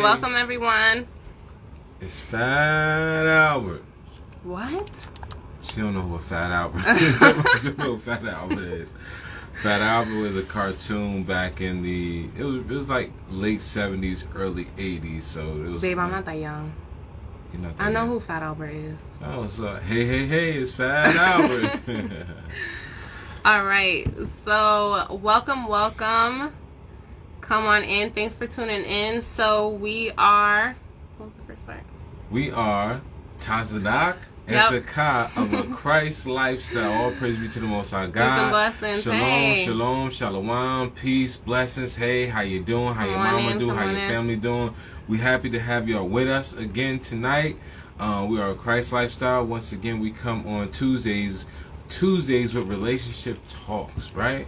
Welcome, everyone. It's Fat Albert. What? She don't know who a Fat Albert is. She don't know who Fat Albert is. Fat Albert was a cartoon back in it was like late 70s, early 80s. So it was. Babe, I'm not that young. You're not that I know young. who Fat Albert is. Oh, so hey, it's Fat Albert. All right. So welcome. Come on in. Thanks for tuning in. So we are. What was the first part? We are Tazadak and Zakah of a Christ lifestyle. All praise be to the Most High God. Peace and blessings. Shalom, hey. shalom, peace, blessings. Hey, how you doing? How your mama doing? How your family doing? We happy to have y'all with us again tonight. We are a Christ lifestyle. Once again, we come on Tuesdays with relationship talks, right?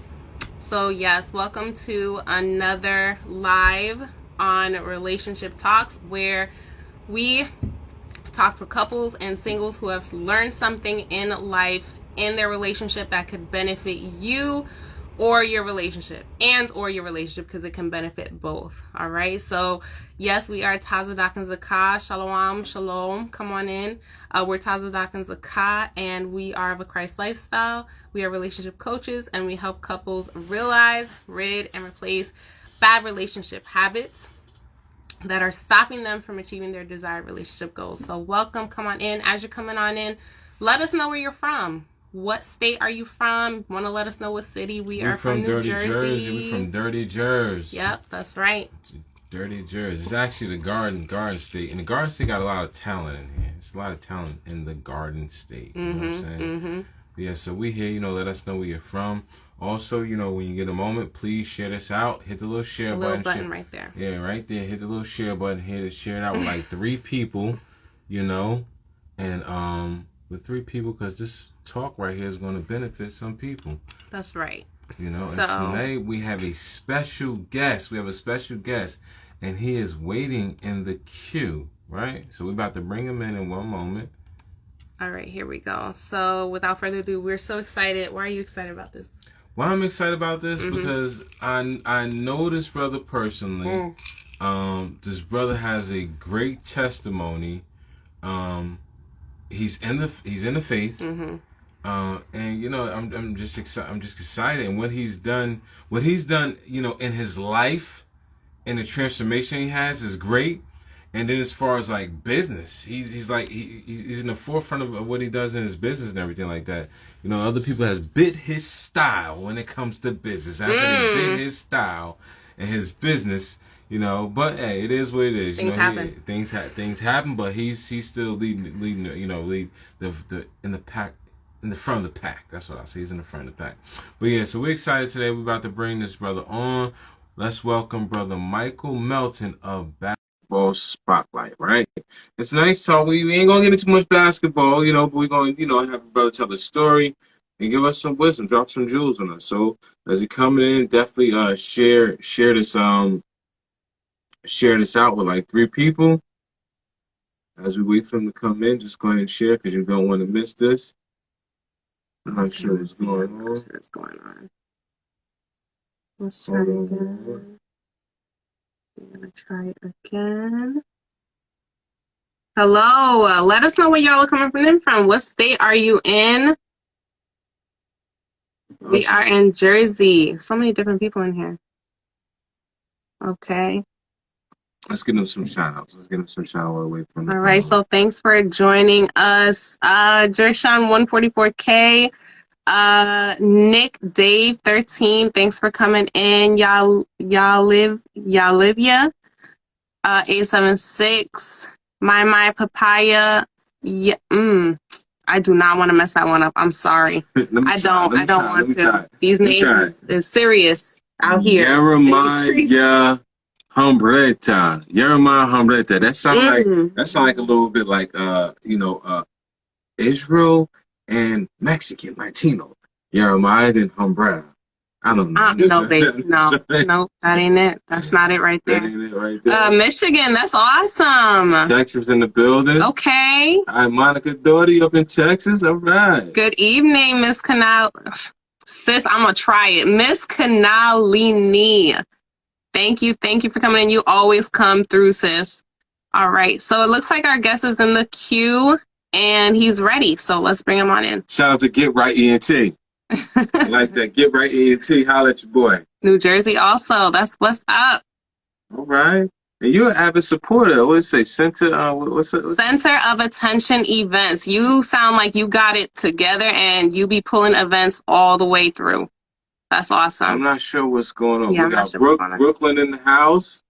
So yes, welcome to another live on Relationship Talks, where we talk to couples and singles who have learned something in life, in their relationship, that could benefit you or your relationship, because it can benefit both. All right. So yes, we are Tazadak and Zakah. Shalom. Come on in. We're Tazadak and Zakah, and we are of a Christ lifestyle. We are relationship coaches, and we help couples realize, rid, and replace bad relationship habits that are stopping them from achieving their desired relationship goals. So welcome. Come on in. As you're coming on in, let us know where you're from. What state are you from? Want to let us know what city? We're from New Jersey. We're from Dirty Jersey. Yep, that's right. Dirty Jersey. It's actually the Garden State. And the Garden State got a lot of talent in here. There's a lot of talent in the Garden State. You know what I'm saying? Mm-hmm. Yeah, so we here, let us know where you're from. Also, when you get a moment, please share this out. Hit the little share button. Little button right there. Yeah, right there. Hit the little share button. Share it out with like 3 people, and with 3 people, because this talk right here is going to benefit some people. That's right. And tonight we have a special guest. And he is waiting in the queue, right? So we're about to bring him in one moment. All right, here we go. So without further ado, we're so excited. Why are you excited about this? Well, I'm excited about this because I know this brother personally. This brother has a great testimony. He's in the faith. And I'm just excited. I'm just excited, and what he's done, in his life, and the transformation he has is great. And then as far as like business, he's in the forefront of what he does in his business and everything like that. Other people has bit his style when it comes to business. After they bit his style and his business, But hey, it is what it is. Things happen. Things happen, but he's still leading. Lead in the pack. In the front of the pack. That's what I say. He's in the front of the pack. But yeah, so we're excited today. We're about to bring this brother on. Let's welcome brother Michael Melton of Basketball Spotlight, right? It's a nice talk. We ain't going to get into too much basketball, but we're going to have a brother tell a story and give us some wisdom, drop some jewels on us. So as he coming in, definitely share this out with like 3 people. As we wait for him to come in, just go ahead and share because you don't want to miss this. I'm not sure what's going on. Let's try again. I'm going to try it again. Hello. Let us know where y'all are coming from. What state are you in? We are in Jersey. So many different people in here. Okay. Let's give them some shout outs. Away from all right. So thanks for joining us. Jershawn 144K. Nick Dave 13, thanks for coming in. Y'all live 876. My papaya. Yeah, I do not want to mess that one up. I'm sorry. I don't want to. These names is serious out here. Jeremiah Humbreta. That sound like a little bit like Israel and Mexican, Latino. Jeremiah and Humbreta. I don't know. No, baby. No, that ain't it. That's not it right there. That ain't it right there. Michigan, that's awesome. Texas in the building. Okay. All right, Monica Doherty up in Texas. All right. Good evening, Miss Canal. Sis, I'm going to try it. Miss Canalini. Thank you. Thank you for coming in. You always come through, sis. All right. So it looks like our guest is in the queue and he's ready. So let's bring him on in. Shout out to Get Right ENT. I like that. Get Right ENT. Holla at your boy. New Jersey also. That's what's up. All right. And you're an avid supporter. What does it say? What's it? Center of Attention Events. You sound like you got it together and you be pulling events all the way through. That's awesome. I'm not sure what's going on. Yeah, we got Brooklyn in the house.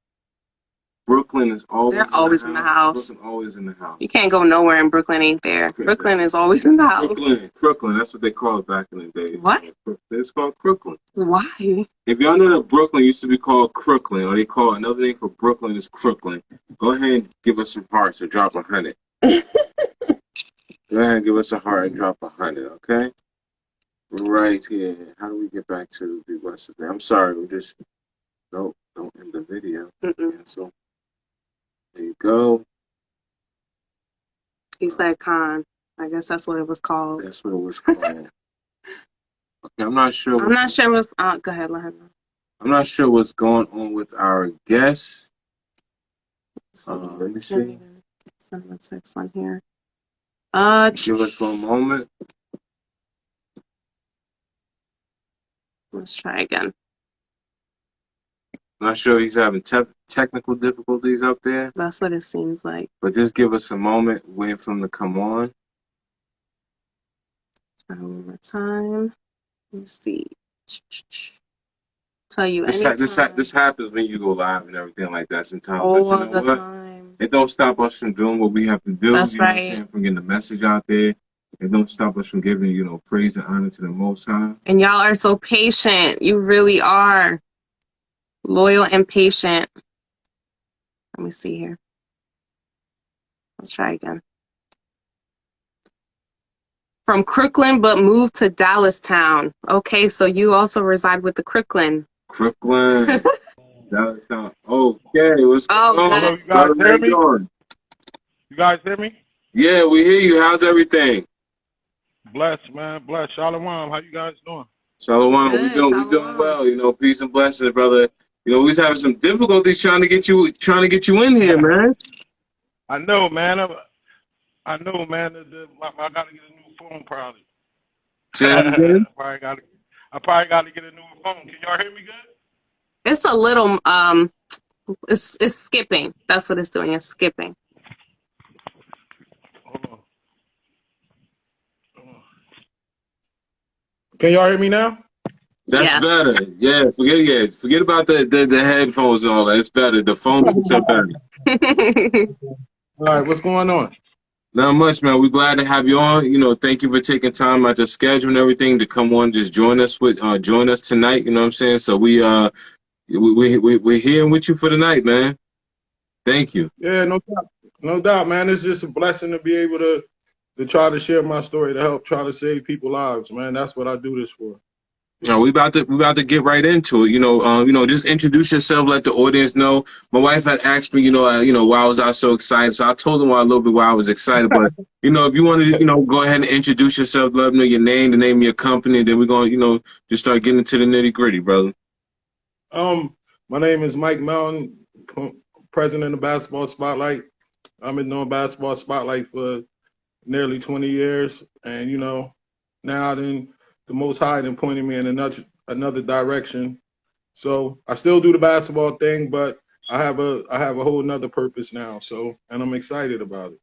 Brooklyn is always in the house. Brooklyn always in the house. You can't go nowhere in Brooklyn ain't there. Brooklyn is always in the house. Crooklyn. That's what they call it back in the day. What? It's called Crooklyn. Why? If y'all know that Brooklyn used to be called Crooklyn, or they call another name for Brooklyn is Crooklyn, go ahead and give us some hearts and drop 100. Go ahead and give us a heart and drop 100, okay? Right here. How do we get back to the rest of it? I'm sorry. We just don't end the video. So there you go. He said con. I guess that's what it was called. That's what it was called. Okay, I'm not sure. I'm not sure what's. Go ahead, let her know. I'm not sure what's going on with our guests. Let me see. Send the text on here. Give us one moment. Let's try again. I'm not sure if he's having technical difficulties up there. That's what it seems like. But just give us a moment, wait for him to come on. Try one more time. Let me see. Tell you this happens when you go live and everything like that sometimes. All the time. It don't stop us from doing what we have to do. That's right. What I'm saying? From getting the message out there. It don't stop us from giving, praise and honor to the Most High. And y'all are so patient. You really are. Loyal and patient. Let me see here. Let's try again. From Crooklyn, but moved to Dallastown. Okay, so you also reside with the Crooklyn. Crooklyn. Dallastown. Okay, what's going on? You guys hear me? You guys hear me? Yeah, we hear you. How's everything? Bless, man. Bless. Shalom. How you guys doing? Shalom. We doing well. Peace and blessings, brother. We was having some difficulties trying to get you in here, man. I know, man. I know, man. I got to get a new phone, probably. Say that again? I probably got to get a new phone. Can y'all hear me good? It's a little it's skipping. That's what it's doing. It's skipping. Hold on. Can y'all hear me now? That's better. Yeah, forget about the headphones and all that. It's better. The phone is better. All right, what's going on? Not much, man. We're glad to have you on. Thank you for taking time out your schedule and everything to come on, just join us tonight. You know what I'm saying? So we're here with you for the night, man. Thank you. Yeah, no doubt, man. It's just a blessing to be able to try to share my story to help try to save people's lives, man. That's what I do this for. No, we about to get right into it. Just introduce yourself, let the audience know. My wife had asked me, why was I so excited? So I told them a little bit why I was excited. But if you want to, go ahead and introduce yourself, let them know your name, the name of your company, and then we're gonna, just start getting into the nitty gritty, brother. My name is Mike Melton, president of Basketball Spotlight. I've been doing Basketball Spotlight for nearly 20 years, and now then. The Most High then pointed me in another direction. So I still do the basketball thing, but I have a whole nother purpose now. And I'm excited about it.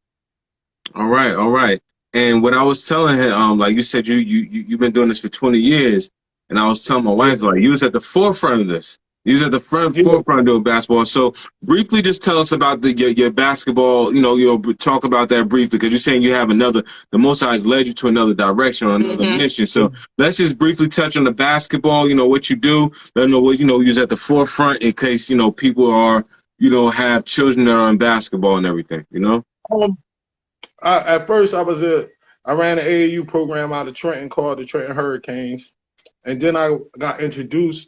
All right. And what I was telling him, like you said, you've been doing this for 20 years, and I was telling my wife, like, you was at the forefront of this. You was at the forefront of doing basketball. So briefly, just tell us about your basketball. Talk about that briefly, because you're saying you have the Most High has led you to another direction or another mission. So let's just briefly touch on the basketball. What you do. Let them know what you was at the forefront in case people are have children that are in basketball and everything. At first, I ran an AAU program out of Trenton called the Trenton Hurricanes, and then I got introduced.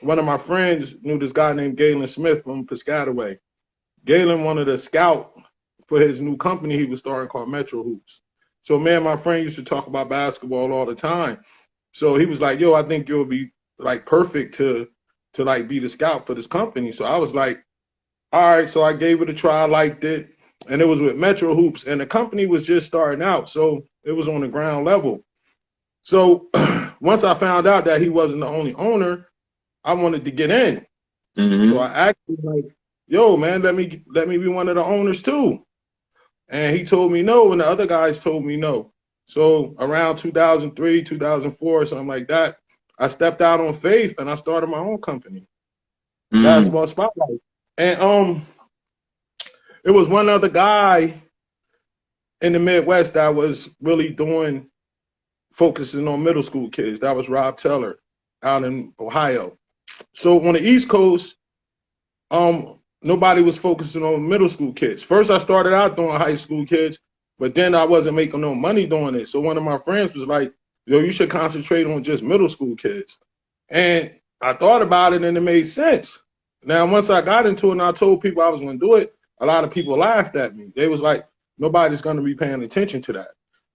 One of my friends knew this guy named Galen Smith from Piscataway. Galen wanted to scout for his new company he was starting called Metro Hoops. So me and my friend used to talk about basketball all the time. So he was like, yo, I think you'll be like perfect to to like be the scout for this company. So I was like, all right. So I gave it a try, I liked it, and it was with Metro Hoops, and the company was just starting out, so it was on the ground level. So once I found out that he wasn't the only owner, I wanted to get in. So Mm-hmm. I asked him like, "Yo, man, let me be one of the owners too." And he told me no, and the other guys told me no. So around 2003, 2004, something like that, I stepped out on faith and I started my own company, Mm-hmm. Basketball Spotlight. And it was one other guy in the Midwest that was really doing focusing on middle school kids. That was Rob Teller out in Ohio. So on the East Coast, nobody was focusing on middle school kids. First, I started out doing high school kids, but then I wasn't making no money doing it. So one of my friends was like, "Yo, you should concentrate on just middle school kids." And I thought about it, and it made sense. Now, once I got into it and I told people I was going to do it, a lot of people laughed at me. They was like, "Nobody's going to be paying attention to that.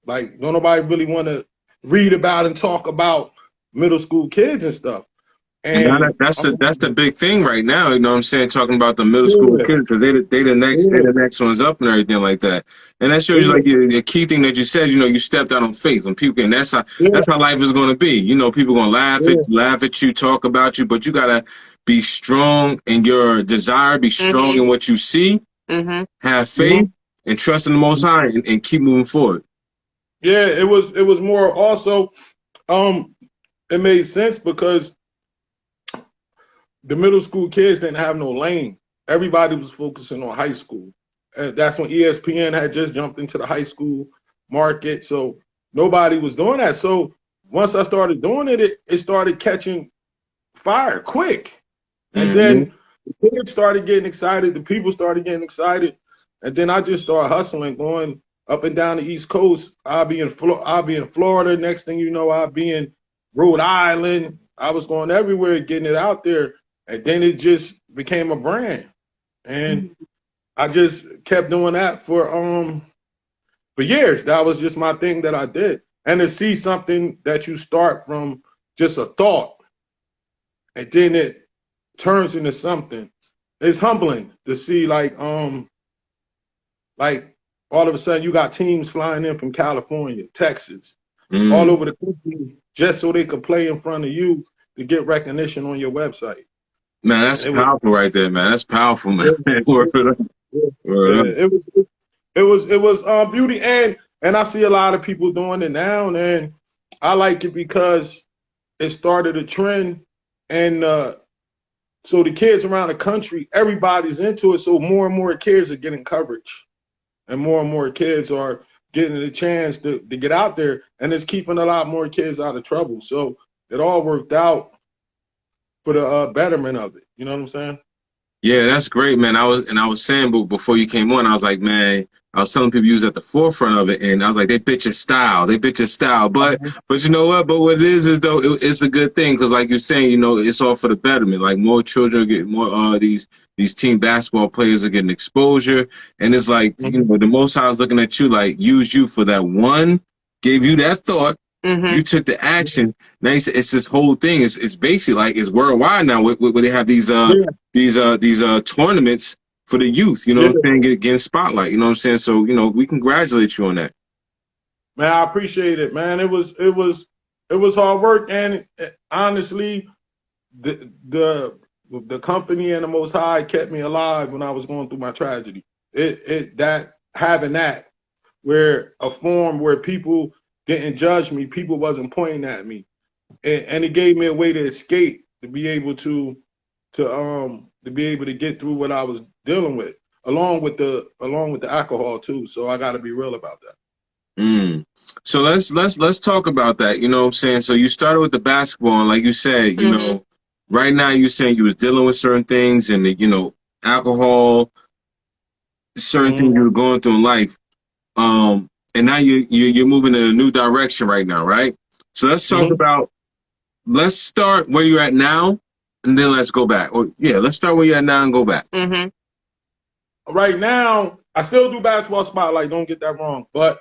Like, don't nobody really want to read about and talk about middle school kids and stuff." And now And that's the big thing right now. You know what I'm saying? Talking about the middle school yeah, kids because they yeah, the next ones up and everything like that. And that shows you yeah, like your key thing that you said. You know, you stepped out on faith when people, and yeah, that's how life is going to be. You know, people gonna yeah, laugh at you, talk about you, but you gotta be strong in your desire, be strong Mhm. in what you see, Mhm. have mhm. faith, and trust in the Most High, and keep moving forward. Yeah. It was more also. Um, it made sense because the middle school kids didn't have no lane. Everybody was focusing on high school. That's when ESPN had just jumped into the high school market. So nobody was doing that. So once I started doing it, it started catching fire quick. And Mm-hmm. then the kids started getting excited. The people started getting excited. And then I just started hustling, going up and down the East Coast. I'll be in Florida. Next thing you know, I'll be in Rhode Island. I was going everywhere, getting it out there. And then it just became a brand. And I just kept doing that for years. That was just my thing that I did. And to see something that you start from just a thought and then it turns into something. It's humbling to see like all of a sudden you got teams flying in from California, Texas, all Mm. over the country just so they could play in front of you to get recognition on your website. Man, And that's it was powerful right there, man. That's powerful, man. yeah, Word yeah, up. yeah, Word up. yeah. It was beauty, and I see a lot of people doing it now, and I like it because it started a trend, and so the kids around the country, everybody's into it. So more and more kids are getting coverage, and more kids are getting the chance to get out there, and it's keeping a lot more kids out of trouble. So it all worked out for the betterment of it. You know what I'm saying? Yeah, that's great, man. I was saying, but before you came on, I was like, man, I was telling people you was at the forefront of it, and I was like, they bitch your style, but you know what? But what it is though, it's a good thing because, like you're saying, you know, it's all for the betterment. Like more children get more these team basketball players are getting exposure, and it's like you Mm-hmm. know, the Most High is looking at you like used you for that one, gave you that thought. You Mhm. took the action. Now it's this whole thing. It's basically like it's worldwide now. Where they have Yeah, these tournaments for the youth, you know yeah, what I'm saying, getting spotlight, you know what I'm saying? So, you know, we congratulate you on that. man. I appreciate it, man. It was hard work, and honestly, the company and the Most High kept me alive when I was going through my tragedy. It that having that where a forum where people didn't judge me, people wasn't pointing at me, and it gave me a way to escape, to be able to be able to get through what I was dealing with, along with the alcohol too. So I got to be real about that. Mm. So let's talk about that, you know what I'm saying? So you started with the basketball, and like you said, you Mhm. know, right now you're saying you was dealing with certain things and you know, alcohol, certain things Mm-hmm. you were going through in life. And now you're moving in a new direction right now, right? So Mm-hmm. let's start where you're at now and then let's go back. Or yeah, let's start where you're at now and go back. Mhm. Right now, I still do basketball spotlight. Don't get that wrong. But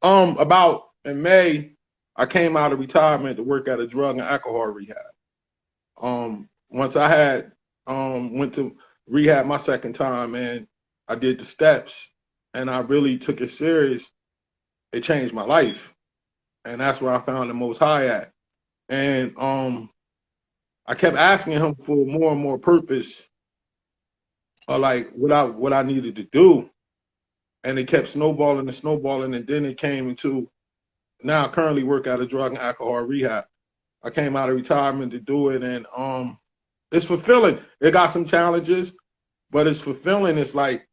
about in May, I came out of retirement to work at a drug and alcohol rehab. once I had went to rehab my second time and I did the steps and I really took it serious, it changed my life. And that's where I found the most high at. And I kept asking him for more and more purpose, or like what I needed to do. And it kept snowballing and snowballing, and then it came into now I currently work at a drug and alcohol rehab. I came out of retirement to do it, and it's fulfilling. It got some challenges, but it's fulfilling. It's like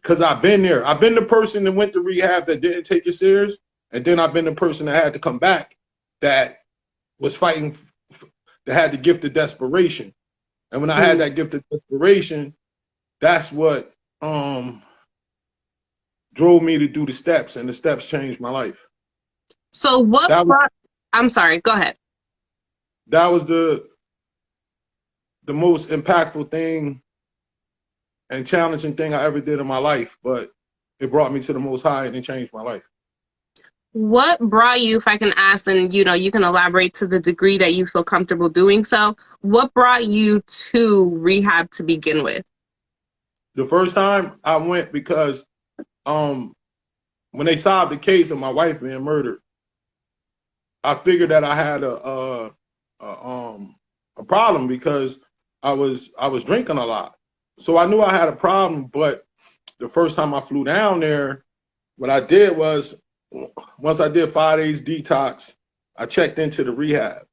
because I've been there. I've been the person that went to rehab that didn't take it serious, and then I've been the person that had to come back that was fighting, that had the gift of desperation. And when I had that gift of desperation, that's what drove me to do the steps, and the steps changed my life. So what brought, I'm sorry, go ahead. That was the most impactful thing and challenging thing I ever did in my life, but it brought me to the most high and it changed my life. What brought you, if I can ask, and you can elaborate to the degree that you feel comfortable doing so, what brought you to rehab to begin with? The first time I went because when they solved the case of my wife being murdered, I figured that I had a problem because I was drinking a lot. So I knew I had a problem, but the first time I flew down there, what I did was, once I did 5 days detox, I checked into the rehab.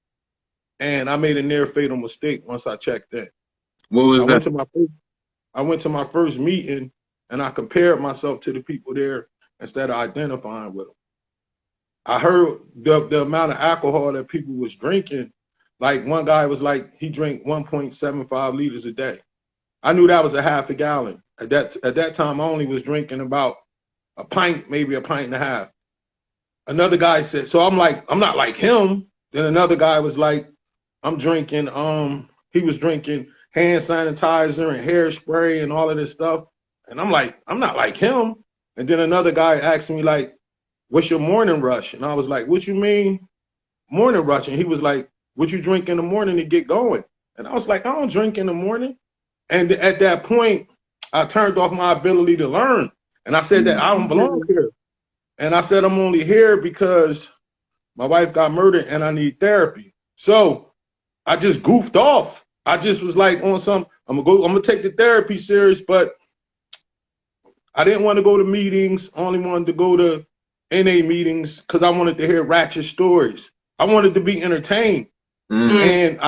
And I made a near fatal mistake once I checked in. What was that? I went to my first meeting and I compared myself to the people there instead of identifying with them. I heard the amount of alcohol that people was drinking. Like one guy was like, he drank 1.75 liters a day. I knew that was a half a gallon. At that time, I only was drinking about a pint, maybe a pint and a half. Another guy said, so I'm like, I'm not like him. Then another guy was like, I'm drinking, he was drinking hand sanitizer and hairspray and all of this stuff. And I'm like, I'm not like him. And then another guy asked me like, what's your morning rush? And I was like, what you mean morning rush? And he was like, what you drink in the morning to get going? And I was like, I don't drink in the morning. And at that point, I turned off my ability to learn. And I said that I don't belong here. And I said, I'm only here because my wife got murdered and I need therapy. So I just goofed off. I just was like on some, I'm gonna take the therapy serious, but I didn't want to go to meetings. I only wanted to go to NA meetings because I wanted to hear ratchet stories. I wanted to be entertained. And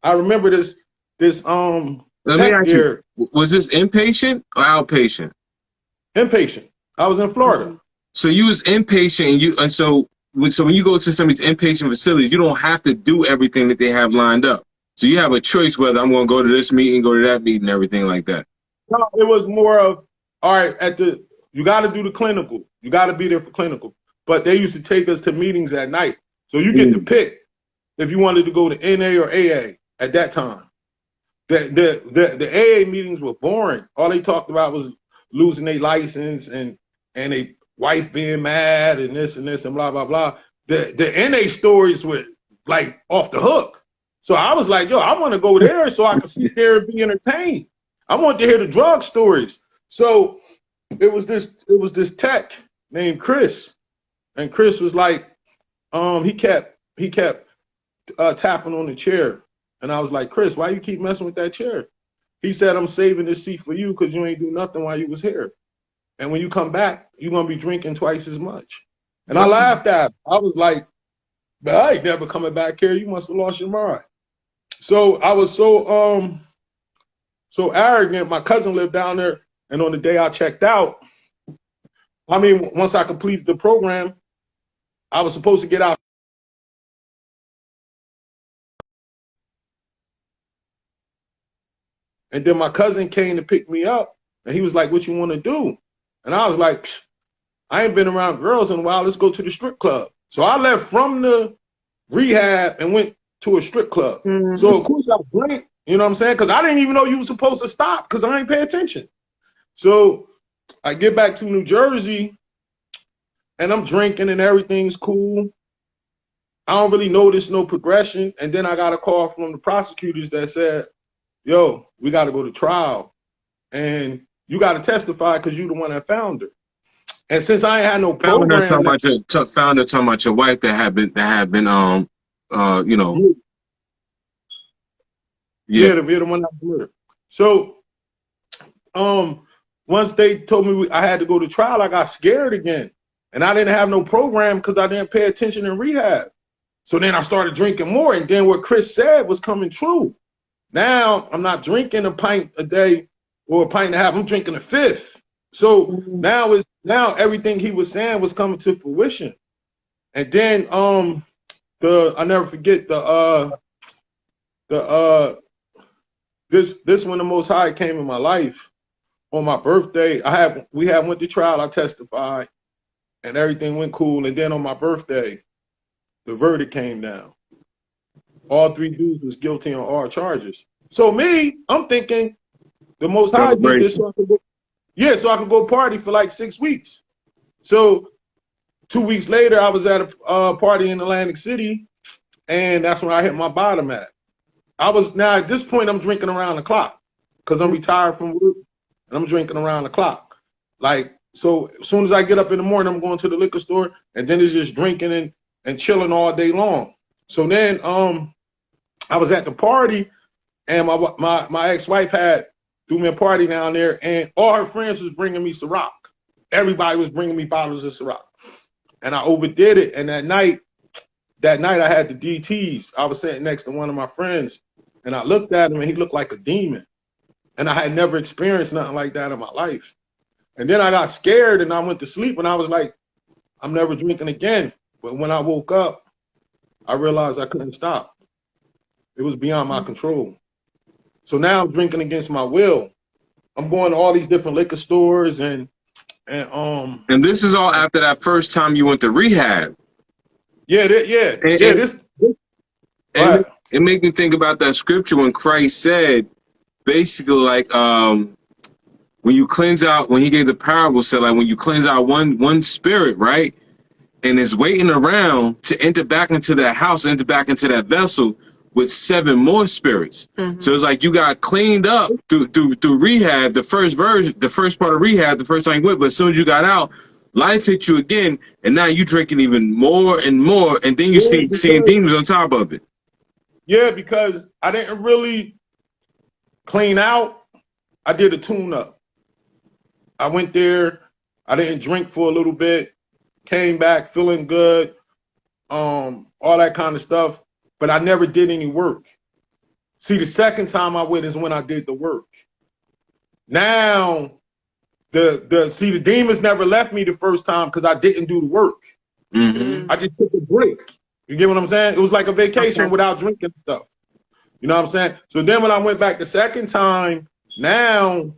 I remember this Let me ask you, was this inpatient or outpatient? Inpatient. I was in Florida. So you was inpatient, and so when you go to some of these inpatient facilities, you don't have to do everything that they have lined up. So you have a choice whether I'm going to go to this meeting, go to that meeting, everything like that. No, it was more of, all right, you got to do the clinical. You got to be there for clinical. But they used to take us to meetings at night. So you get to pick if you wanted to go to NA or AA at that time. The AA meetings were boring. All they talked about was losing their license and a wife being mad and this and blah, blah, blah. The NA stories were like off the hook. So I was like, yo, I want to go there so I can sit there and be entertained. I want to hear the drug stories. So it was this tech named Chris. And Chris was like, he kept tapping on the chair. And I was like, Chris, why you keep messing with that chair? He said, I'm saving this seat for you because you ain't do nothing while you was here. And when you come back, you're going to be drinking twice as much. And I laughed at him. I was like, but I ain't never coming back here. You must have lost your mind. So I was so arrogant. My cousin lived down there. And on the day I checked out, once I completed the program, I was supposed to get out. And then my cousin came to pick me up. And he was like, what you want to do? And I was like, I ain't been around girls in a while. Let's go to the strip club. So I left from the rehab and went to a strip club. So of course I was blank, you know what I'm saying? Because I didn't even know you were supposed to stop because I ain't pay attention. So I get back to New Jersey and I'm drinking and everything's cool. I don't really notice no progression. And then I got a call from the prosecutors that said, yo, we got to go to trial. And you got to testify because you the one that found her. And since I ain't had no Founder program, talking about your wife that had been you know, yeah. yeah, the one that murdered. So once they told me I had to go to trial, I got scared again. And I didn't have no program because I didn't pay attention in rehab. So then I started drinking more. And then what Chris said was coming true. Now I'm not drinking a pint a day or a pint and a half. I'm drinking a fifth. So now everything he was saying was coming to fruition. And then I never forget this when the Most High came in my life on my birthday. We went to trial. I testified, and everything went cool. And then on my birthday, the verdict came down. All three dudes was guilty on all charges. So I'm thinking the Most High did this so I could go party for like 6 weeks. So 2 weeks later, I was at a party in Atlantic City, and that's when I hit my bottom at. Now at this point, I'm drinking around the clock because I'm retired from work, and I'm drinking around the clock. Like, so as soon as I get up in the morning, I'm going to the liquor store, and then it's just drinking and chilling all day long. So then I was at the party, and my ex-wife had threw me a party down there, and all her friends was bringing me Ciroc. Everybody was bringing me bottles of Ciroc. And I overdid it. And that night I had the DTs. I was sitting next to one of my friends, and I looked at him, and he looked like a demon. And I had never experienced nothing like that in my life. And then I got scared, and I went to sleep, and I was like, I'm never drinking again. But when I woke up, I realized I couldn't stop. It was beyond my control. So now I'm drinking against my will. I'm going to all these different liquor stores and this is all after that first time you went to rehab. It made me think about that scripture when Christ said, basically, like when you cleanse out, when he gave the parable, said like when you cleanse out one spirit, right, and is waiting around to enter back into that house, enter back into that vessel with 7 more spirits. Mm-hmm. So it's like you got cleaned up through rehab, the first part of rehab, the first time you went, but as soon as you got out, life hit you again, and now you drinking even more and more, and then you seeing demons on top of it. Yeah, because I didn't really clean out. I did a tune-up. I went there. I didn't drink for a little bit. Came back feeling good. All that kind of stuff. But I never did any work. See, the second time I went is when I did the work. Now, the demons never left me the first time because I didn't do the work. Mm-hmm. I just took a break. You get what I'm saying? It was like a vacation without drinking stuff. You know what I'm saying? So then when I went back the second time, now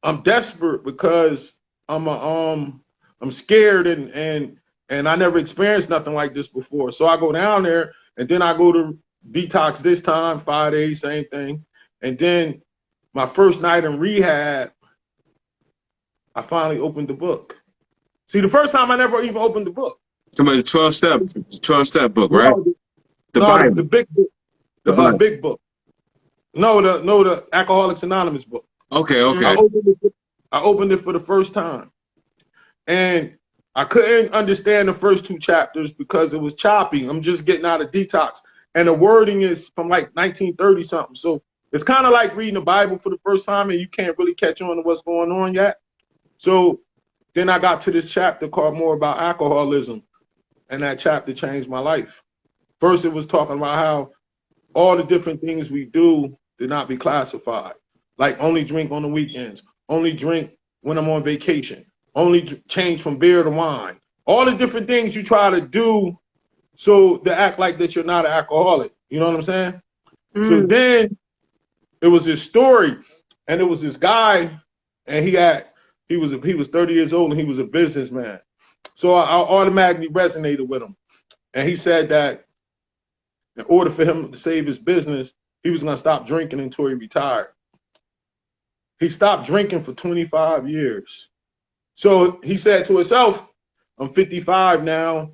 I'm desperate because I'm scared and I never experienced nothing like this before. So I go down there. And then I go to detox this time, 5 days, same thing. And then my first night in rehab, I finally opened the book. See, the first time I never even opened the book. Come on, the 12-step book, right? The Bible. The big book. The big book. No, the Alcoholics Anonymous book. Okay. I opened it for the first time. And I couldn't understand the first 2 chapters because it was choppy. I'm just getting out of detox. And the wording is from like 1930 something. So it's kind of like reading the Bible for the first time and you can't really catch on to what's going on yet. So then I got to this chapter called More About Alcoholism. And that chapter changed my life. First, it was talking about how all the different things we do did not be classified. Like only drink on the weekends, only drink when I'm on vacation. Only change from beer to wine. All the different things you try to do so to act like that you're not an alcoholic. You know what I'm saying? Mm. So then it was this story, and it was this guy, and he was 30 years old, and he was a businessman. So I automatically resonated with him. And he said that in order for him to save his business, he was going to stop drinking until he retired. He stopped drinking for 25 years. So he said to himself, I'm 55 now,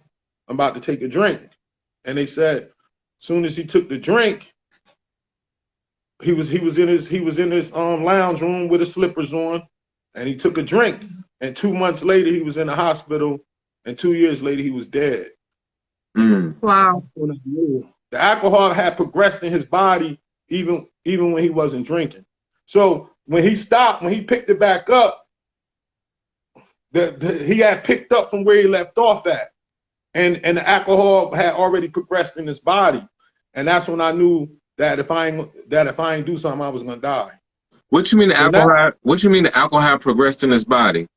I'm about to take a drink. and they said, as soon as he took the drink, he was in his lounge room with his slippers on, and he took a drink. And 2 months later, he was in the hospital, and 2 years later, he was dead. Wow. The alcohol had progressed in his body even when he wasn't drinking. So when he stopped, when he picked it back up, he had picked up from where he left off at, and the alcohol had already progressed in his body, and that's when I knew that if I ain't do something, I was gonna die. What you mean the alcohol? What you mean the alcohol progressed in his body?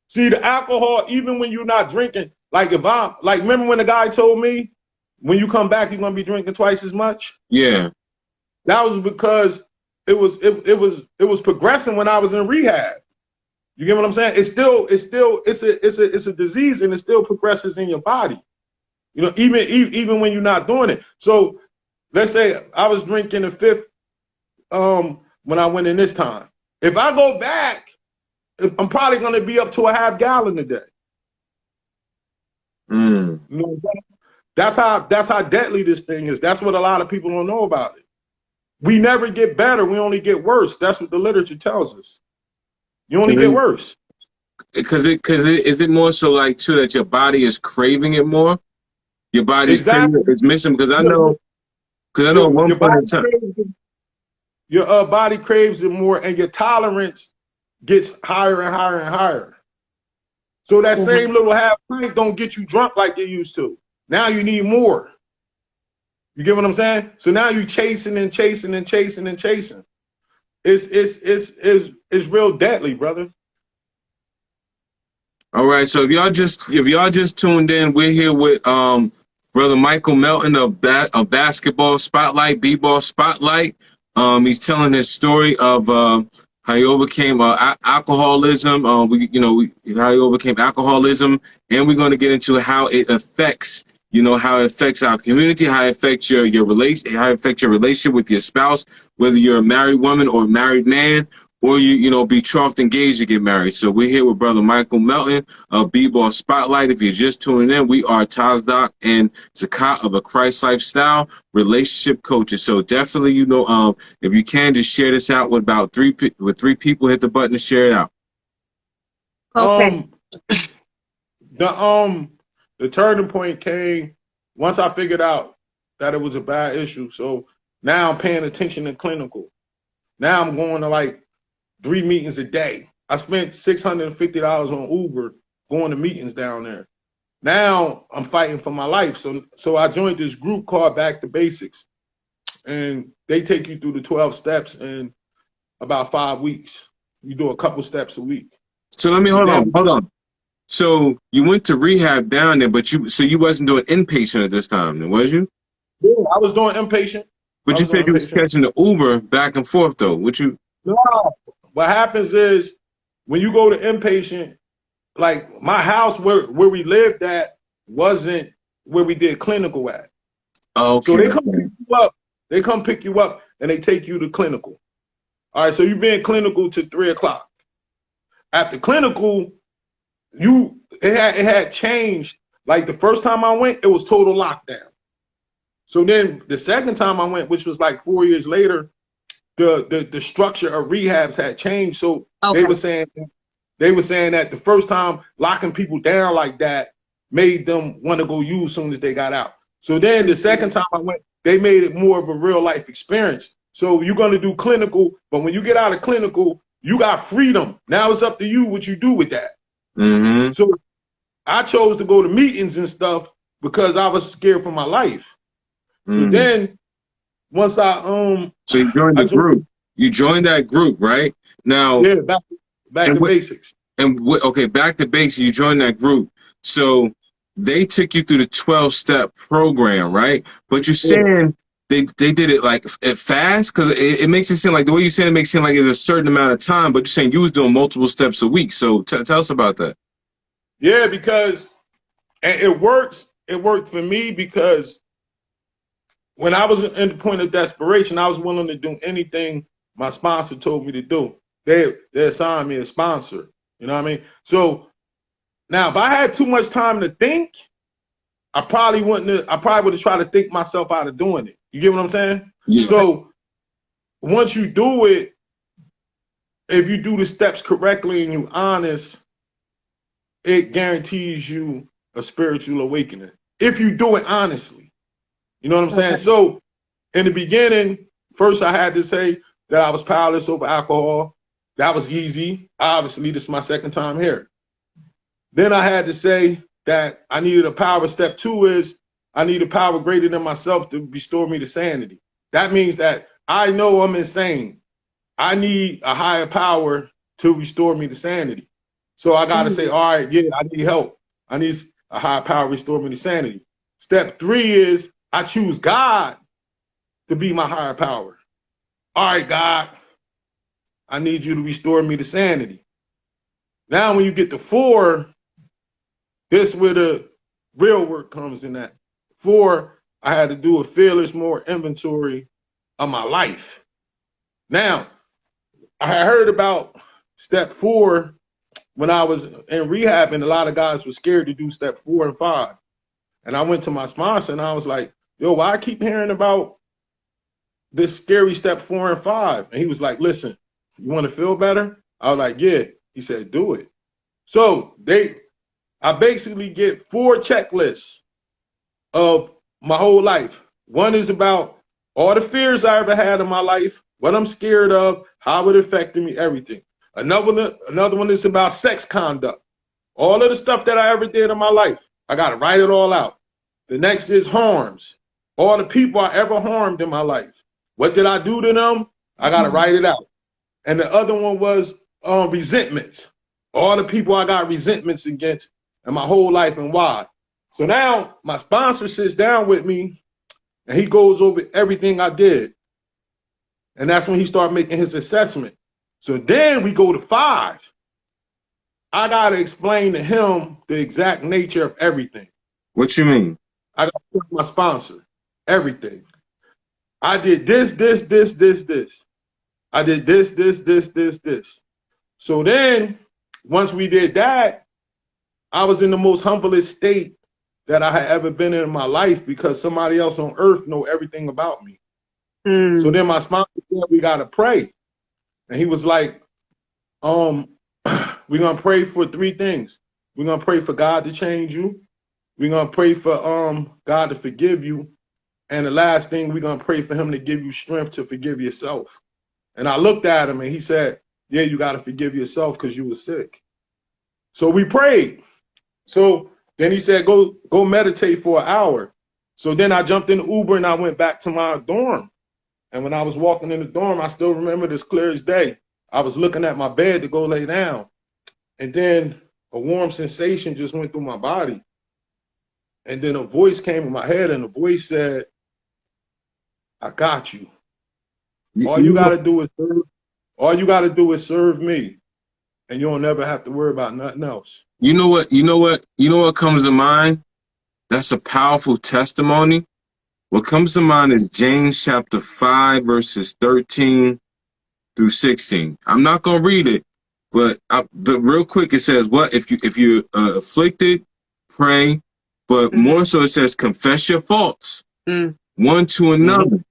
See, the alcohol, even when you're not drinking, like if I'm like, remember when the guy told me, when you come back, you're gonna be drinking twice as much? Yeah. That was because it was progressing when I was in rehab. You get what I'm saying? It's a disease, and it still progresses in your body. You know, even when you're not doing it. So let's say I was drinking a fifth when I went in this time. If I go back, I'm probably going to be up to a half gallon a day. You know what I'm saying? That's how deadly this thing is. That's what a lot of people don't know about it. We never get better. We only get worse. That's what the literature tells us. You only get worse. Is it more so like too that your body is craving it more? Your body's craving it, it's missing, because I know at one point in time, your body craves it more, and your tolerance gets higher and higher and higher. So that same little half pint don't get you drunk like you used to. Now you need more. You get what I'm saying? So now you chasing and chasing and chasing and chasing. It's real deadly, brother. All right, so if y'all just tuned in, we're here with Brother Michael Melton of Basketball Spotlight, B-Ball Spotlight. He's telling his story of how he overcame alcoholism. How he overcame alcoholism, and we're going to get into how it affects, our community, how it affects your relation, how it affects your relationship with your spouse, whether you're a married woman or a married man, or you betrothed, engaged to get married. So we're here with Brother Michael Melton of B-Ball Spotlight. If you're just tuning in, we are Tazdoc and Zakat of a Christ Lifestyle relationship coaches. So definitely, if you can, just share this out with about three people. Hit the button to share it out. Okay. The turning point came once I figured out that it was a bad issue. So now I'm paying attention in clinical. Now I'm going to like 3 meetings a day. I spent $650 on Uber going to meetings down there. Now I'm fighting for my life. So I joined this group called Back to Basics, and they take you through the 12 steps in about 5 weeks. You do a couple steps a week. So let me hold on. So you went to rehab down there, but you wasn't doing inpatient at this time, was you? Yeah, I was doing inpatient. But you said you was catching the Uber back and forth though. No. What happens is when you go to inpatient, like my house where we lived at wasn't where we did clinical at. Okay. So they come pick you up. They come pick you up and they take you to clinical. All right. So you've been clinical to 3 o'clock. After clinical, it had changed. Like the first time I went, it was total lockdown. So then the second time I went, which was like 4 years later, the structure of rehabs had changed. So they were saying that the first time locking people down like that made them want to go use as soon as they got out. So then the second time I went, they made it more of a real life experience. So you're going to do clinical, but when you get out of clinical, you got freedom. Now it's up to you what you do with that. Mm-hmm. So I chose to go to meetings and stuff because I was scared for my life. So then once so you joined the group. You joined that group, right? Now, yeah, back to basics. And back to basics. You joined that group. So they took you through the 12-step program, right? But you're saying they did it like fast, because it makes it seem like the way you said it makes it seem like it's a certain amount of time. But you're saying you was doing multiple steps a week. So tell us about that. Yeah, because it works. It worked for me because when I was in the point of desperation, I was willing to do anything my sponsor told me to do. They assigned me a sponsor. You know what I mean? So now if I had too much time to think, I probably would have tried to think myself out of doing it. You get what I'm saying? Yeah. So once you do it, if you do the steps correctly and you're honest, it guarantees you a spiritual awakening. If you do it honestly. You know what I'm saying? So in the beginning, first I had to say that I was powerless over alcohol. That was easy. Obviously, this is my second time here. Then I had to say that I needed a power. Step 2 is I need a power greater than myself to restore me to sanity. That means that I know I'm insane. I need a higher power to restore me to sanity. So I got to say, all right, yeah, I need help. I need a higher power to restore me to sanity. Step 3 is I choose God to be my higher power. All right, God, I need you to restore me to sanity. Now, when you get to 4, this is where the real work comes in that. 4, I had to do a fearless more inventory of my life. Now, I had heard about step 4 when I was in rehab, and a lot of guys were scared to do step 4 and 5. And I went to my sponsor and I was like, yo, why I keep hearing about this scary step 4 and 5? And he was like, listen, you want to feel better? I was like, yeah. He said, do it. So I basically get 4 checklists of my whole life. One is about all the fears I ever had in my life, what I'm scared of, how it affected me, everything. Another one is about sex conduct. All of the stuff that I ever did in my life, I got to write it all out. The next is harms. All the people I ever harmed in my life. What did I do to them? I got to write it out. And the other one was resentments. All the people I got resentments against in my whole life and why. So now my sponsor sits down with me and he goes over everything I did. And that's when he started making his assessment. So then we go to 5. I got to explain to him the exact nature of everything. What you mean? I got to tell my sponsor everything. I did this. I did this. So then once we did that, I was in the most humblest state that I had ever been in my life because somebody else on earth know everything about me. So then my sponsor said, we got to pray. And he was like, we're going to pray for 3 things. We're going to pray for God to change you. We're going to pray for God to forgive you. And the last thing, we're going to pray for him to give you strength to forgive yourself. And I looked at him and he said, yeah, you got to forgive yourself because you were sick. So we prayed. So then he said, go meditate for an hour. So then I jumped in the Uber and I went back to my dorm. And when I was walking in the dorm, I still remember this clear as day. I was looking at my bed to go lay down. And then a warm sensation just went through my body. And then a voice came in my head and the voice said, I got you. All you got to do is serve me. And you'll never have to worry about nothing else. You know what comes to mind? That's a powerful testimony. What comes to mind is James chapter 5, verses 13 through 16. I'm not going to read it, but real quick, it says, what if you're afflicted, pray, but more so it says, confess your faults one to another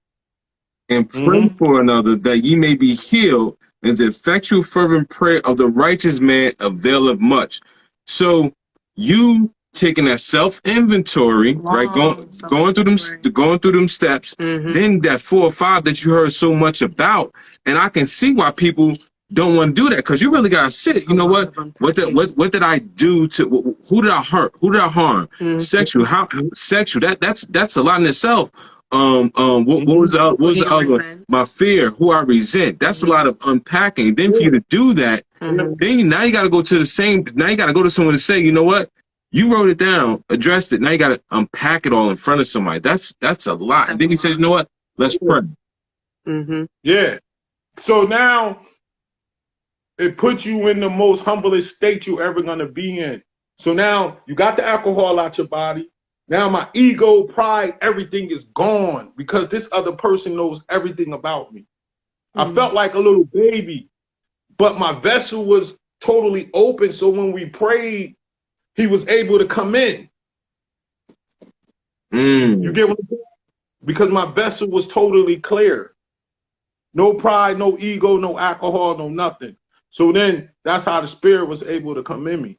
and pray for another that ye may be healed, and the effectual fervent prayer of the righteous man availeth much. So you taking that self-inventory, right? Going through them steps, then that 4 or 5 that you heard so much about. And I can see why people don't want to do that, because you really gotta sit. You know what? What did I do to who did I hurt? Who did I harm? Sexual. That's a lot in itself. What was the other one? My fear, who I resent. That's a lot of unpacking. Then for you to do that, then now you gotta go to someone and say, you know what? You wrote it down, addressed it. Now you got to unpack it all in front of somebody. That's a lot. And then he says, you know what? Let's pray. Yeah. So now it puts you in the most humblest state you're ever going to be in. So now you got the alcohol out your body. Now my ego, pride, everything is gone because this other person knows everything about me. I felt like a little baby, but my vessel was totally open. So when we prayed, he was able to come in. You get what I'm saying? Because my vessel was totally clear. No pride, no ego, no alcohol, no nothing. So then that's how the spirit was able to come in me.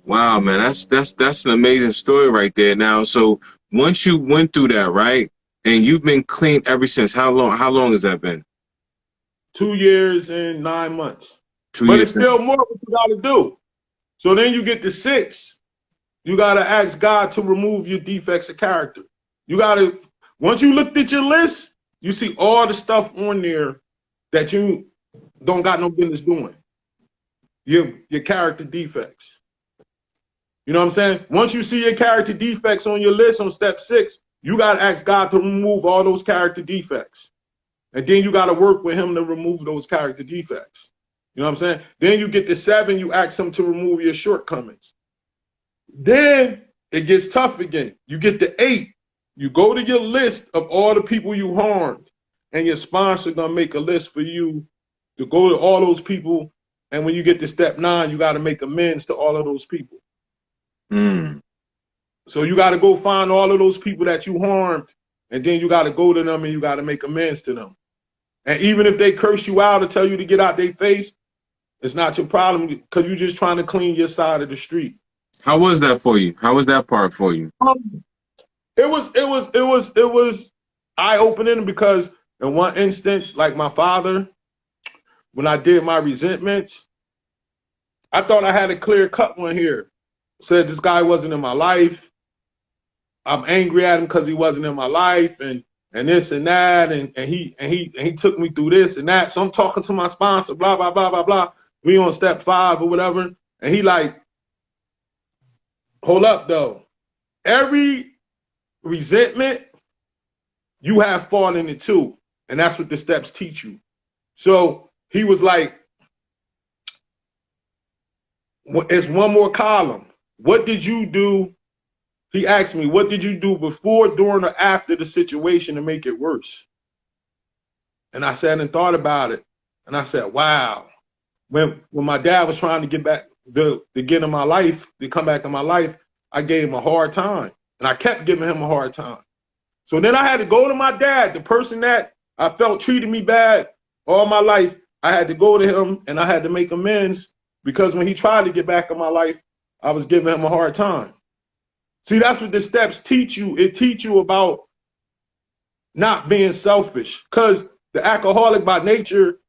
Wow, man, that's an amazing story right there. Now, so once you went through that, right, and you've been clean ever since. How long? How long has that been? 2 years and 9 months. 2 But years. it's still more what you got to do. So then you get to 6. You got to ask God to remove your defects of character. You got to, once you looked at your list, you see all the stuff on there that you don't got no business doing. Your character defects. You know what I'm saying? Once you see your character defects on your list on step 6, you got to ask God to remove all those character defects. And then you got to work with him to remove those character defects. You know what I'm saying? Then you get to 7, you ask him to remove your shortcomings. Then it gets tough again. You get to 8, you go to your list of all the people you harmed, and your sponsor gonna make a list for you to go to all those people. And when you get to step 9, you got to make amends to all of those people. So you got to go find all of those people that you harmed, and then you got to go to them and you got to make amends to them. And even if they curse you out or tell you to get out their face, it's not your problem because you're just trying to clean your side of the street. How was that for you? How was that part for you? It was eye-opening because in one instance, like my father, when I did my resentments, I thought I had a clear cut one here. Said this guy wasn't in my life. I'm angry at him because he wasn't in my life, and this and that, and he took me through this and that. So I'm talking to my sponsor, blah blah blah blah blah. We on step 5 or whatever, and he like, hold up though. Every resentment you have fault in it too, and that's what the steps teach you. So he was like, it's one more column. What did you do? He asked me, what did you do before, during, or after the situation to make it worse? And I sat and thought about it. And I said, wow. When my dad was trying to get back, to get in my life, to come back in my life, I gave him a hard time. And I kept giving him a hard time. So then I had to go to my dad, the person that I felt treated me bad all my life. I had to go to him and I had to make amends because when he tried to get back in my life, I was giving him a hard time. See, that's what the steps teach you. It teach you about not being selfish. Because the alcoholic by nature,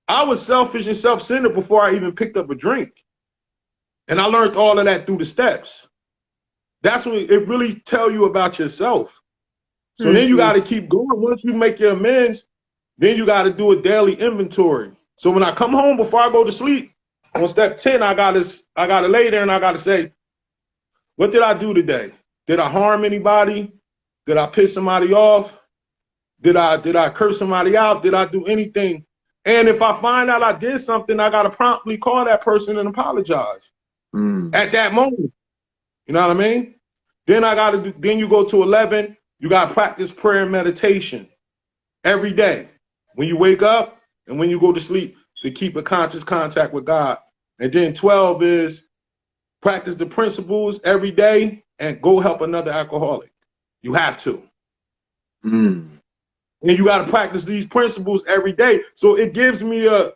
I was selfish and self-centered before I even picked up a drink. And I learned all of that through the steps. That's when it really tell you about yourself. So then you got to keep going. Once you make your amends, then you got to do a daily inventory. So when I come home before I go to sleep, on step 10, I gotta lay there and I gotta say, what did I do today? Did I harm anybody? Did I piss somebody off? Did I curse somebody out? Did I do anything? And if I find out I did something, I gotta promptly call that person and apologize at that moment. You know what I mean? Then then you go to 11, you gotta practice prayer and meditation every day. When you wake up and when you go to sleep, to keep a conscious contact with God. And then 12 is practice the principles every day and go help another alcoholic. You have to. And you got to practice these principles every day. So it gives me a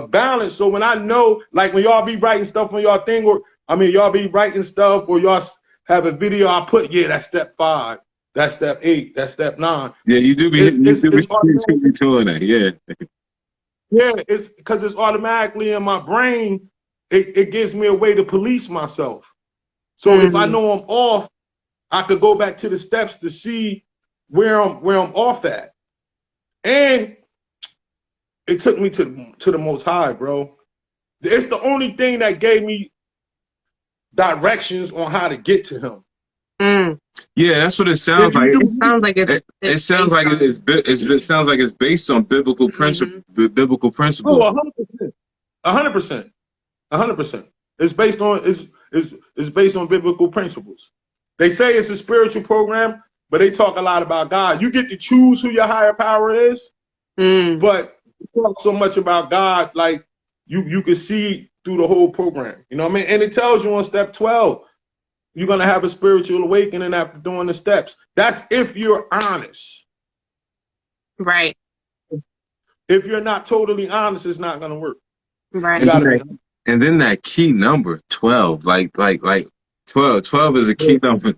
balance. So when I know, like when y'all be writing stuff on y'all thing, or y'all be writing stuff or y'all have a video, I put, yeah, that's step 5. That's step 8. That's step 9. Yeah, you do be doing that. Yeah. Yeah, it's because it's automatically in my brain. It gives me a way to police myself. So if I know I'm off, I could go back to the steps to see where I'm off at. And it took me to the Most High, bro. It's the only thing that gave me directions on how to get to him. Yeah, that's what it sounds like. It sounds like it sounds like it sounds like it's based on biblical principle. Biblical principles. Oh, 100%. 100%. It's based on biblical principles. They say it's a spiritual program, but they talk a lot about God. You get to choose who your higher power is, but you talk so much about God, like you can see through the whole program. You know what I mean? And it tells you on step 12, You're gonna have a spiritual awakening after doing the steps. That's if you're honest. Right. If you're not totally honest, it's not gonna work. You Right. And then gotta be that, honest. and then that key number 12, like 12. 12 is a Yeah, key number. You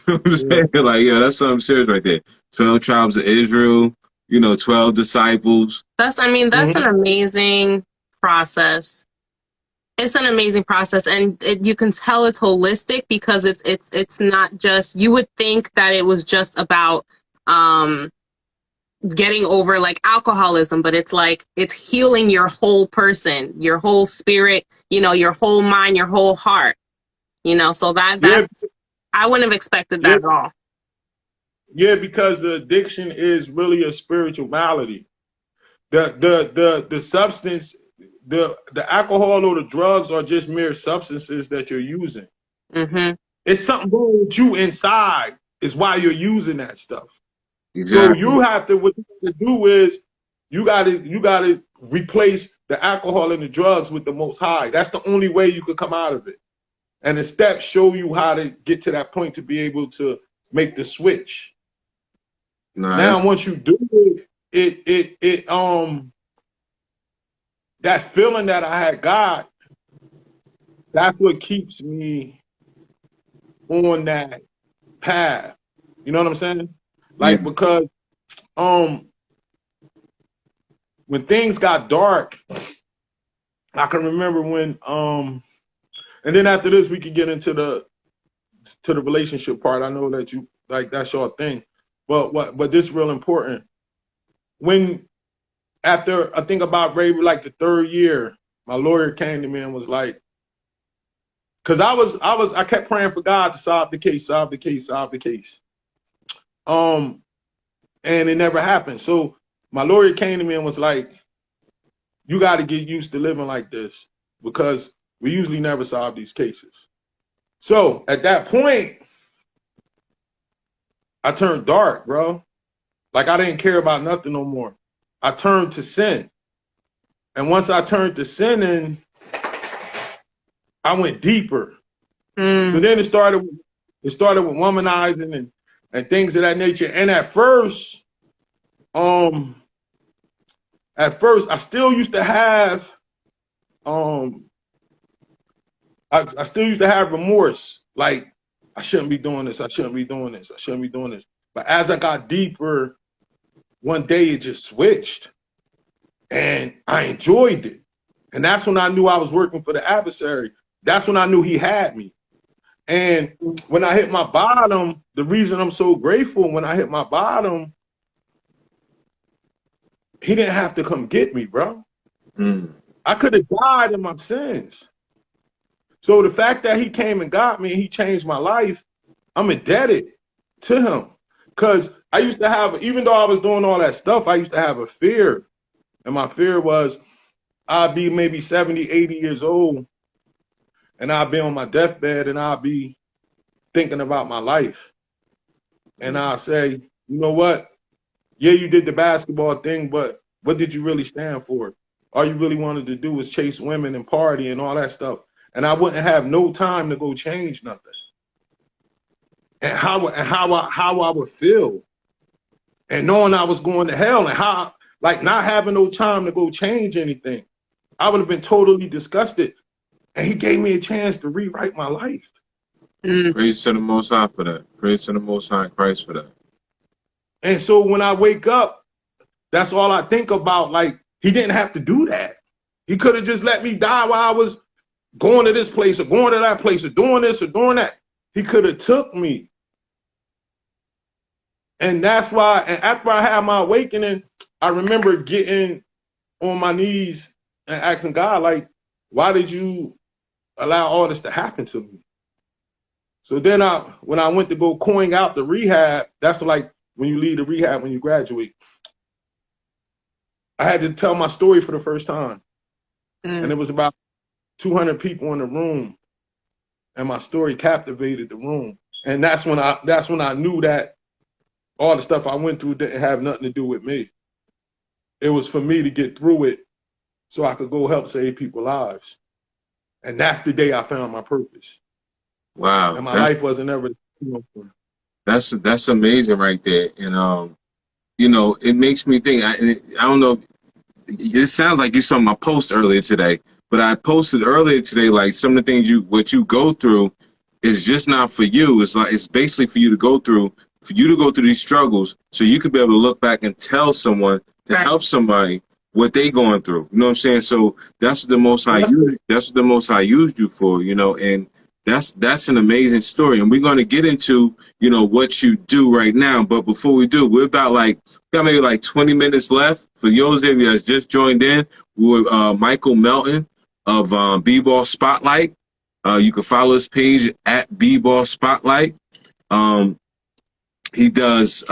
know what I'm yeah, saying? Like, yo, that's something serious right there. 12 tribes of Israel, 12 disciples. That's an mm-hmm. amazing process. It's an amazing process, and you can tell it's holistic because it's not just, you would think that it was just about um getting over like alcoholism, but it's like it's healing your whole person, your whole spirit, your whole mind, your whole heart. So that Yeah, I wouldn't have expected yeah, that at all. yeah, because the addiction is really a spiritual malady. The substance, the alcohol or the drugs are just mere substances that you're using. Mm-hmm. It's something wrong with you inside, is why you're using that stuff. So Exactly. you have to, what you have to do is you gotta replace the alcohol and the drugs with the most high. That's the only way you could come out of it. And the steps show you how to get to that point to be able to make the switch. Nah, Now once you do it that feeling that I had got, that's what keeps me on that path. You know what I'm saying? yeah. Like, because um when things got dark, I can remember when and then after this we could get into the relationship part. I know that you like that's your thing. But this is real important. When after I think about maybe like the third year, my lawyer came to me and was like, because I kept praying for God to solve the case, solve the case, solve the case. Um, and it never happened. So my lawyer came to me and was like, you got to get used to living like this because we usually never solve these cases. So at that point, I turned dark, bro. Like I didn't care about nothing no more. I turned to sin. And once I turned to sinning, I went deeper. So Mm. then it started with womanizing and things of that nature. And um at first I still used to have um I still used to have remorse. Like I shouldn't be doing this, I shouldn't be doing this, I shouldn't be doing this. But as I got deeper, one day it just switched. And I enjoyed it. And that's when I knew I was working for the adversary. That's when I knew he had me. And when I hit my bottom, the reason I'm so grateful, when I hit my bottom, he didn't have to come get me, bro. Mm. I could have died in my sins. So the fact that he came and got me and he changed my life, I'm indebted to him. Because I used to have, even though I was doing all that stuff, I used to have a fear. And my fear was I'd be maybe 70, 80 years old and I'll be on my deathbed and I'll be thinking about my life. And I'll say, you know what? Yeah, you did the basketball thing, but what did you really stand for? All you really wanted to do was chase women and party and all that stuff. And I wouldn't have no time to go change nothing. And how I would feel. And knowing I was going to hell and how like not having no time to go change anything. I would have been totally disgusted. And he gave me a chance to rewrite my life. Mm. Praise to the Most High for that. Praise to the Most High Christ for that. And so when I wake up, that's all I think about. Like, he didn't have to do that. He could have just let me die while I was going to this place or going to that place or doing this or doing that. He could have took me. And that's why, and after I had my awakening, I remember getting on my knees and asking God, like, why did you allow all this to happen to me? So then when I went to go coin out the rehab, that's like when you leave the rehab when you graduate. I had to tell my story for the first time. And Mm. it was about 200 people in the room. And my story captivated the room. And that's when I knew that all the stuff I went through didn't have nothing to do with me. It was for me to get through it so I could go help save people's lives. And that's the day I found my purpose. Wow, and my life wasn't ever. that's amazing right there. And you know, it makes me think. I don't know. It sounds like you saw my post earlier today, but I posted earlier today like some of the things what you go through is just not for you. It's like it's basically for you to go through, these struggles, so you could be able to look back and tell someone to help somebody what they going through. You know what I'm saying? So that's what the Most High used. That's what the Most High used you for. You know, and that's an amazing story. And we're going to get into what you do right now. But before we do, we're about like got maybe like 20 minutes left. For those of you that's just joined in, we're with Michael Melton of B-Ball Spotlight. You can follow his page at B-Ball Spotlight. Um, he does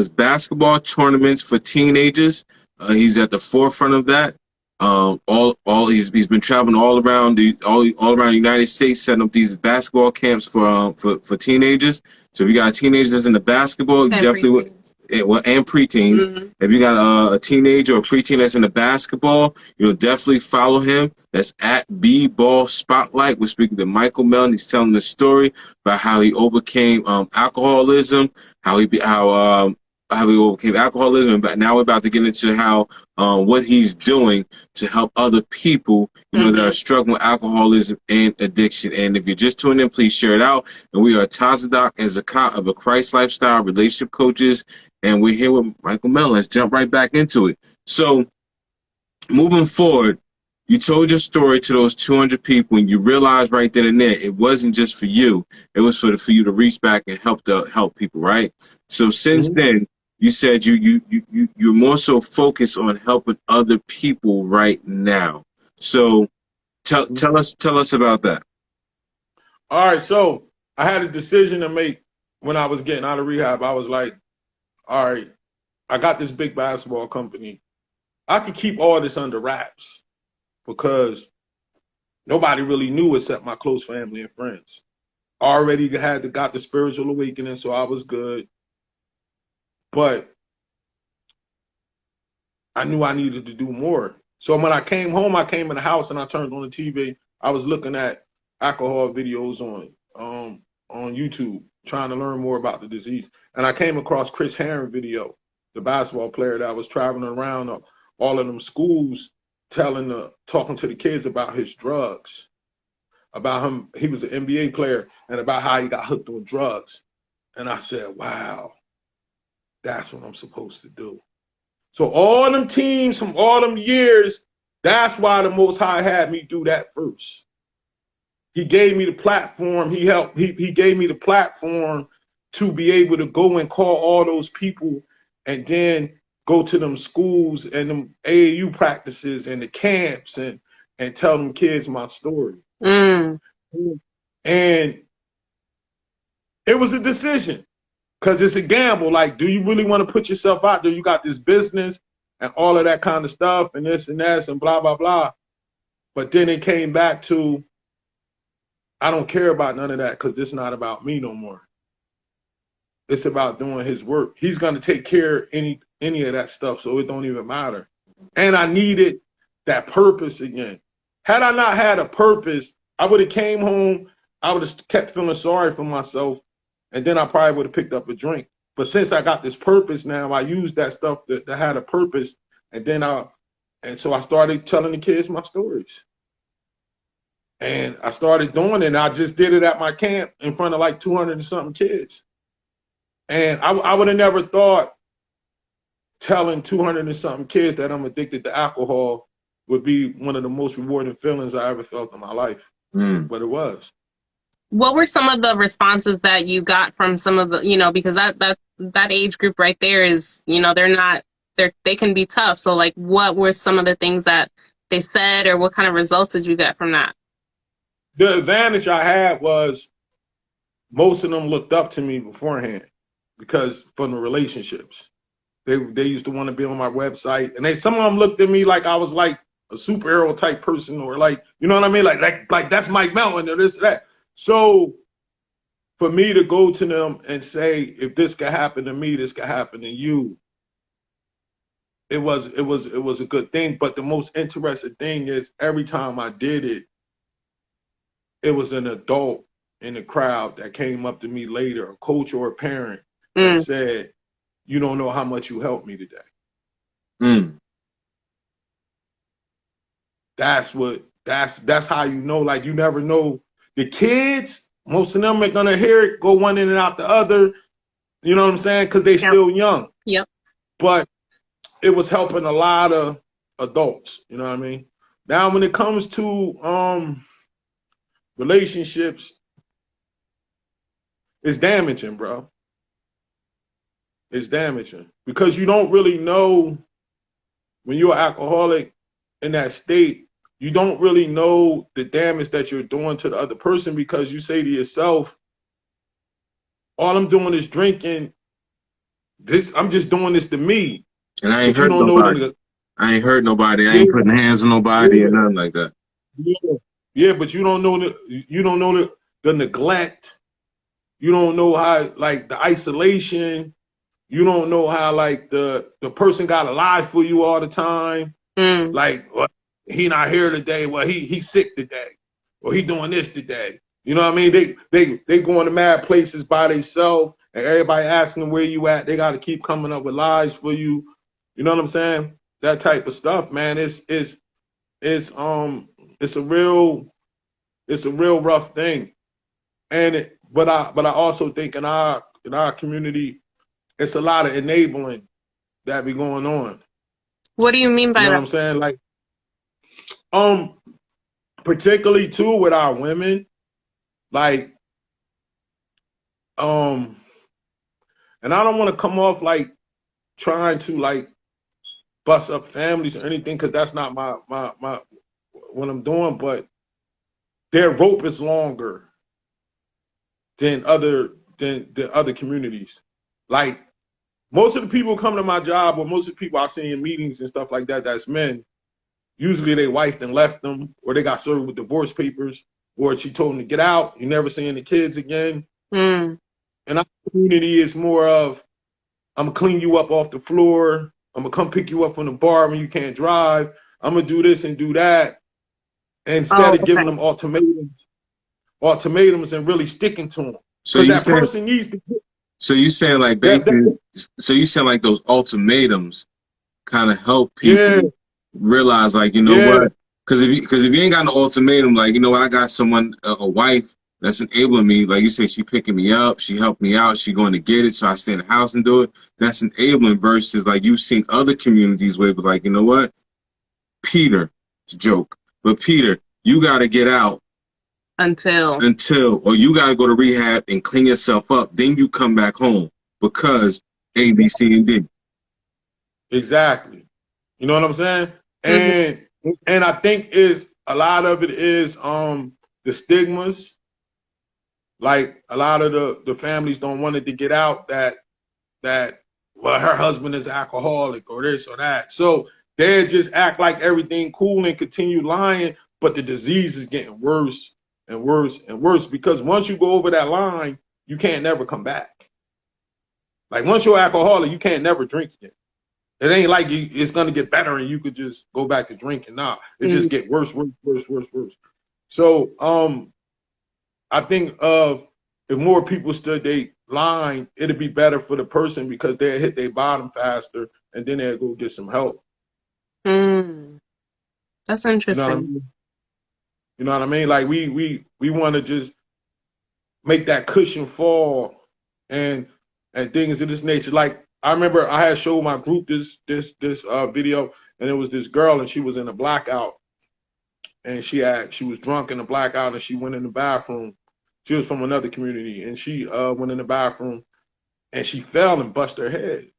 basketball tournaments for teenagers. He's at the forefront of that. He's been traveling all around the United States, setting up these basketball camps for teenagers. So if you got teenagers in the basketball, you definitely and preteens. Mm-hmm. If you got a teenager or a preteen that's in the basketball, definitely follow him. That's at B-Ball Spotlight. We're speaking to Michael Melton. He's telling the story about how he overcame alcoholism, how he overcame alcoholism, but now we're about to get into how what he's doing to help other people, that are struggling with alcoholism and addiction. And if you're just tuning in, please share it out. And we are Tazadak and Zakat of a Christ Lifestyle Relationship Coaches, and we're here with Michael Melton. Let's jump right back into it. So, moving forward, you told your story to those 200 people, and you realized right then and there it wasn't just for you; it was for you to reach back and help people, right? So since then, you said you're more so focused on helping other people right now. So tell us about that. All right, so I had a decision to make when I was getting out of rehab. I was like, all right, I got this big basketball company. I could keep all this under wraps because nobody really knew except my close family and friends. I already got the spiritual awakening, so I was good. But I knew I needed to do more. So when I came home, I came in the house and I turned on the TV. I was looking at alcohol videos on YouTube, trying to learn more about the disease. And I came across Chris Herron video, the basketball player that was traveling around all of them schools, talking to the kids about his drugs, about him. He was an NBA player, and about how he got hooked on drugs. And I said, wow, that's what I'm supposed to do. So all them teams from all them years, that's why the Most High had me do that first. He gave me the platform. He gave me the platform to be able to go and call all those people and then go to them schools and them AAU practices and the camps and tell them kids my story. And it was a decision. Because it's a gamble. Like, do you really want to put yourself out there? You got this business and all of that kind of stuff and this and that and blah, blah, blah. But then it came back to, I don't care about none of that because this is not about me no more. It's about doing his work. He's going to take care of any of that stuff, so it don't even matter. And I needed that purpose again. Had I not had a purpose, I would have came home, I would have kept feeling sorry for myself, and then I probably would have picked up a drink. But since I got this purpose now, I used that stuff that had a purpose. And so I started telling the kids my stories. And I started doing it. And I just did it at my camp in front of like 200 and something kids. And I would have never thought telling 200 and something kids that I'm addicted to alcohol would be one of the most rewarding feelings I ever felt in my life. But it was. What were some of the responses that you got from some of the, because that age group right there is, they can be tough. So like, what were some of the things that they said, or what kind of results did you get from that? The advantage I had was most of them looked up to me beforehand because from the relationships. They used to want to be on my website, and some of them looked at me like I was like a superhero type person, or like, you know what I mean? Like that's Mike Melton or this or that. So for me to go to them and say, if this could happen to me, this could happen to you, it was a good thing. But the most interesting thing is every time I did it, it was an adult in the crowd that came up to me later, a coach or a parent, that Mm. said, "You don't know how much you helped me today." Mm. That's how you know. Like, you never know. The kids, most of them are gonna hear it, go one in and out the other. You know what I'm saying? Because they Yep. still young. Yep. But it was helping a lot of adults. You know what I mean? Now, when it comes to relationships, it's damaging, bro. It's damaging because you don't really know when you're an alcoholic in that state. You don't really know the damage that you're doing to the other person because you say to yourself, all I'm doing is drinking. I'm just doing this to me. And I ain't But you hurt don't know nobody. the I ain't hurt nobody. I yeah, ain't putting hands on nobody or yeah, nothing like that. yeah, yeah, but you don't know the neglect. You don't know how, like, the isolation. You don't know how, like, the person got to lie for you all the time. Mm. Like, well, he not here today. Well, he's sick today, or he doing this today. You know what I mean? They going to mad places by themselves, and everybody asking them where you at. They got to keep coming up with lies for you. You know what I'm saying? That type of stuff, man. It's a real rough thing. But I also think in our community, it's a lot of enabling that be going on. What do you mean You by know what that? I'm saying? Like, particularly too with our women, like, and I don't want to come off like trying to, like, bust up families or anything, because that's not my what I'm doing. But their rope is longer than other communities. Like, most of the people who come to my job, or most of the people I see in meetings and stuff like that, that's men. Usually they wife and left them, or they got served with divorce papers, or she told them to get out. You never seeing the kids again. Mm. And our community is more of, I'm gonna clean you up off the floor. I'm gonna come pick you up from the bar when you can't drive. I'm gonna do this and do that. Instead Oh, of giving okay. them ultimatums and really sticking to them. So Because you that saying, person needs to get so you saying like basically, that so you saying like those ultimatums kind of help yeah, people realize, like, you know yeah, what? Because if you ain't got no ultimatum, like, you know what, I got someone, a wife that's enabling me. Like you say, she picking me up, she helped me out, she going to get it, so I stay in the house and do it. That's enabling versus like you've seen other communities where it was like, you know what, Peter, it's a joke, but Peter, you got to get out Until. or you got to go to rehab and clean yourself up. Then you come back home because A, B, C, and D. exactly. You know what I'm saying? Mm-hmm. And I think is a lot of it is the stigmas. Like, a lot of the families don't want it to get out that well, her husband is alcoholic or this or that. So they just act like everything cool and continue lying, but the disease is getting worse and worse and worse, because once you go over that line, you can't never come back. Like, once you're alcoholic, you can't never drink again. It ain't like it's gonna get better and you could just go back to drinking. Nah, it just Mm. get worse, worse, worse, worse, worse. So I think of, if more people stood their line, it'd be better for the person because they'll hit their bottom faster and then they'll go get some help. Mm. That's You know what I interesting. mean? You know what I mean? Like, we want to just make that cushion fall and things of this nature. Like, I remember I had showed my group this video, and it was this girl and she was in a blackout, and she was drunk in a blackout, and she went in the bathroom. She was from another community, and she went in the bathroom and she fell and bust her head.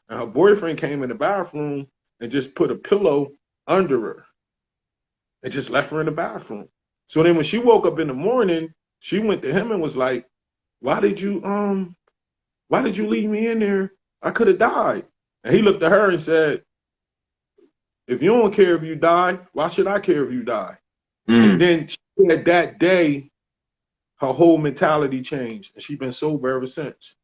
And her boyfriend came in the bathroom and just put a pillow under her and just left her in the bathroom. So then when she woke up in the morning, she went to him and was like, why did you leave me in there? I could have died. And he looked at her and said, if you don't care if you die, why should I care if you die? And Mm. then she said that day her whole mentality changed, and she's been sober ever since.